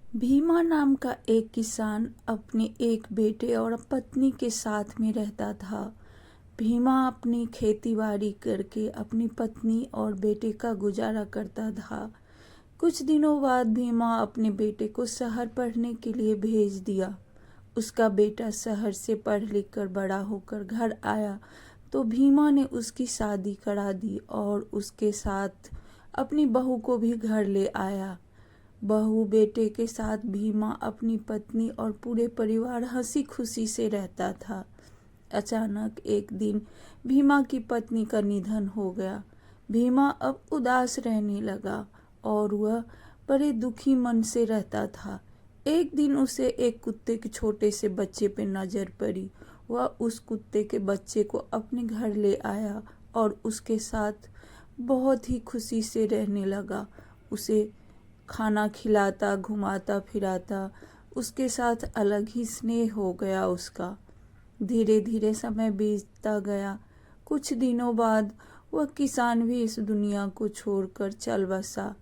भीमा नाम का एक किसान अपने एक बेटे और पत्नी के साथ में रहता था। भीमा अपनी खेतीबाड़ी करके अपनी पत्नी और बेटे का गुजारा करता था। कुछ दिनों बाद भीमा अपने बेटे को शहर पढ़ने के लिए भेज दिया। उसका बेटा शहर से पढ़ लिख कर बड़ा होकर घर आया तो भीमा ने उसकी शादी करा दी और उसके साथ अपनी बहू को भी घर ले आया। बहू बेटे के साथ भीमा अपनी पत्नी और पूरे परिवार हंसी खुशी से रहता था। अचानक एक दिन भीमा की पत्नी का निधन हो गया। भीमा अब उदास रहने लगा और वह बड़े दुखी मन से रहता था। एक दिन उसे एक कुत्ते के छोटे से बच्चे पे नजर पड़ी। वह उस कुत्ते के बच्चे को अपने घर ले आया और उसके साथ बहुत ही खुशी से रहने लगा। उसे खाना खिलाता, घुमाता फिराता, उसके साथ अलग ही स्नेह हो गया उसका। धीरे धीरे समय बीतता गया। कुछ दिनों बाद वह किसान भी इस दुनिया को छोड़कर चल बसा।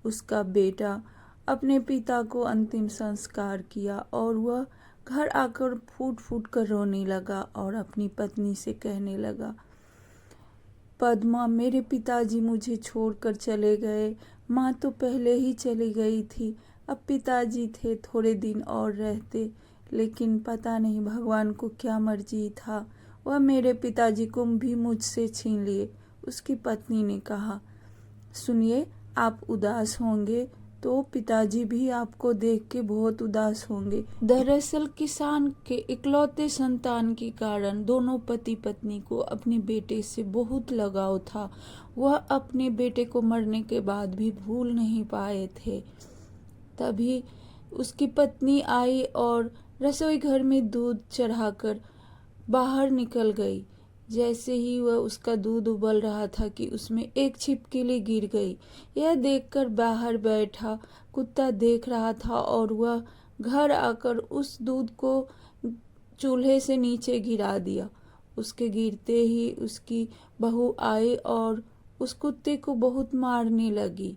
उसका बेटा अपने पिता को अंतिम संस्कार किया और वह घर आकर फूट फूट कर रोने लगा और अपनी पत्नी से कहने लगा, पद्मा, मेरे पिताजी मुझे छोड़कर चले गए। माँ तो पहले ही चली गई थी। अब पिताजी थे, थोड़े दिन और रहते, लेकिन पता नहीं भगवान को क्या मर्जी था, वह मेरे पिताजी को भी मुझसे छीन लिए। उसकी पत्नी ने कहा, सुनिए, आप उदास होंगे तो पिताजी भी आपको देख के बहुत उदास होंगे। दरअसल किसान के इकलौते संतान के कारण दोनों पति पत्नी को अपने बेटे से बहुत लगाव था। वह अपने बेटे को मरने के बाद भी भूल नहीं पाए थे। तभी उसकी पत्नी आई और रसोई घर में दूध चढ़ाकर बाहर निकल गई। जैसे ही वह उसका दूध उबल रहा था कि उसमें एक छिपकली गिर गई। यह देखकर बाहर बैठा कुत्ता देख रहा था और वह घर आकर उस दूध को चूल्हे से नीचे गिरा दिया। उसके गिरते ही उसकी बहू आई और उस कुत्ते को बहुत मारने लगी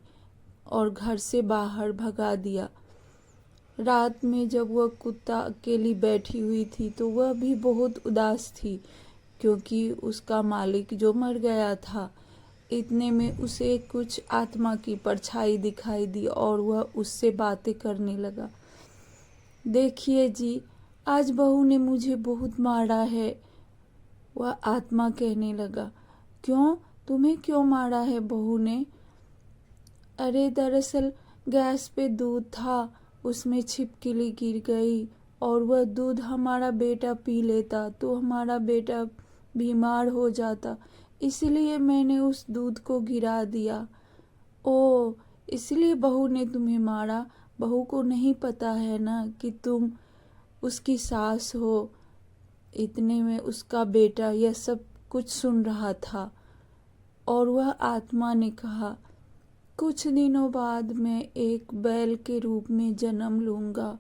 और घर से बाहर भगा दिया। रात में जब वह कुत्ता अकेली बैठी हुई थी तो वह भी बहुत उदास थी, क्योंकि उसका मालिक जो मर गया था। इतने में उसे कुछ आत्मा की परछाई दिखाई दी और वह उससे बातें करने लगा। देखिए जी, आज बहू ने मुझे बहुत मारा है। वह आत्मा कहने लगा, क्यों, तुम्हें क्यों मारा है बहू ने? अरे दरअसल गैस पे दूध था, उसमें छिपकली गिर गई और वह दूध हमारा बेटा पी लेता तो हमारा बेटा बीमार हो जाता, इसलिए मैंने उस दूध को गिरा दिया। ओ, इसलिए बहू ने तुम्हें मारा? बहू को नहीं पता है ना कि तुम उसकी सास हो। इतने में उसका बेटा यह सब कुछ सुन रहा था और वह आत्मा ने कहा, कुछ दिनों बाद मैं एक बैल के रूप में जन्म लूँगा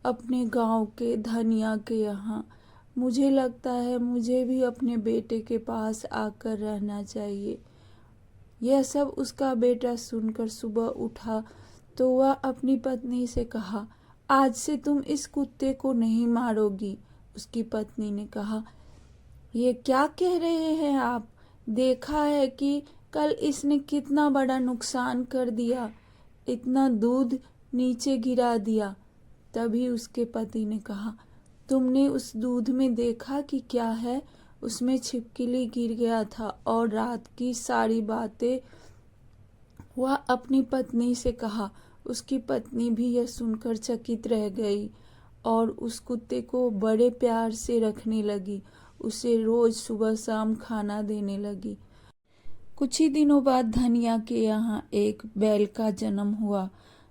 अपने गांव के धनिया के यहाँ। मुझे लगता है मुझे भी अपने बेटे के पास आकर रहना चाहिए। यह सब उसका बेटा सुनकर सुबह उठा तो वह अपनी पत्नी से कहा, आज से तुम इस कुत्ते को नहीं मारोगी। उसकी पत्नी ने कहा, ये क्या कह रहे हैं आप? देखा है कि कल इसने कितना बड़ा नुकसान कर दिया, इतना दूध नीचे गिरा दिया। तभी उसके पति ने कहा, तुमने उस दूध में देखा कि क्या है? उसमें छिपकली गिर गया था। और रात की सारी बातें वह अपनी पत्नी से कहा। उसकी पत्नी भी यह सुनकर चकित रह गई और उस कुत्ते को बड़े प्यार से रखने लगी। उसे रोज सुबह शाम खाना देने लगी। कुछ ही दिनों बाद धनिया के यहाँ एक बैल का जन्म हुआ।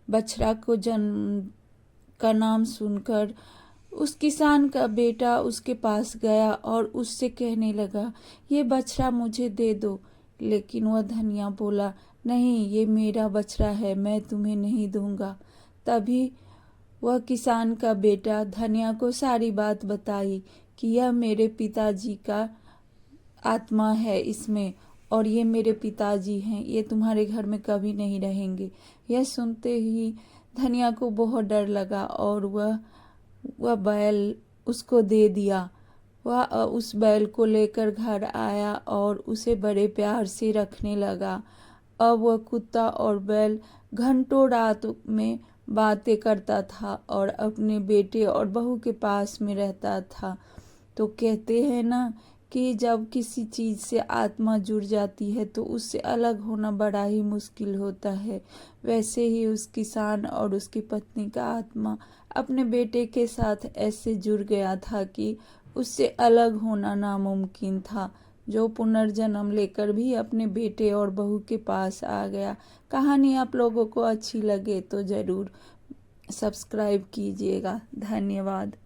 बछड़ा को जन्म का नाम सुनकर उस किसान का बेटा उसके पास गया और उससे कहने लगा, ये बछड़ा मुझे दे दो। लेकिन वह धनिया बोला, नहीं, ये मेरा बछड़ा है, मैं तुम्हें नहीं दूंगा। तभी वह किसान का बेटा धनिया को सारी बात बताई कि यह मेरे पिताजी का आत्मा है इसमें और ये मेरे पिताजी हैं, ये तुम्हारे घर में कभी नहीं रहेंगे। यह सुनते ही धनिया को बहुत डर लगा और वह बैल उसको दे दिया। वह उस बैल को लेकर घर आया और उसे बड़े प्यार से रखने लगा। अब वह कुत्ता और बैल घंटों रात में बातें करता था और अपने बेटे और बहू के पास में रहता था। तो कहते हैं ना कि जब किसी चीज़ से आत्मा जुड़ जाती है तो उससे अलग होना बड़ा ही मुश्किल होता है। वैसे ही उस किसान और उसकी पत्नी का आत्मा अपने बेटे के साथ ऐसे जुड़ गया था कि उससे अलग होना नामुमकिन था, जो पुनर्जन्म लेकर भी अपने बेटे और बहू के पास आ गया। कहानी आप लोगों को अच्छी लगे तो ज़रूर सब्सक्राइब कीजिएगा। धन्यवाद।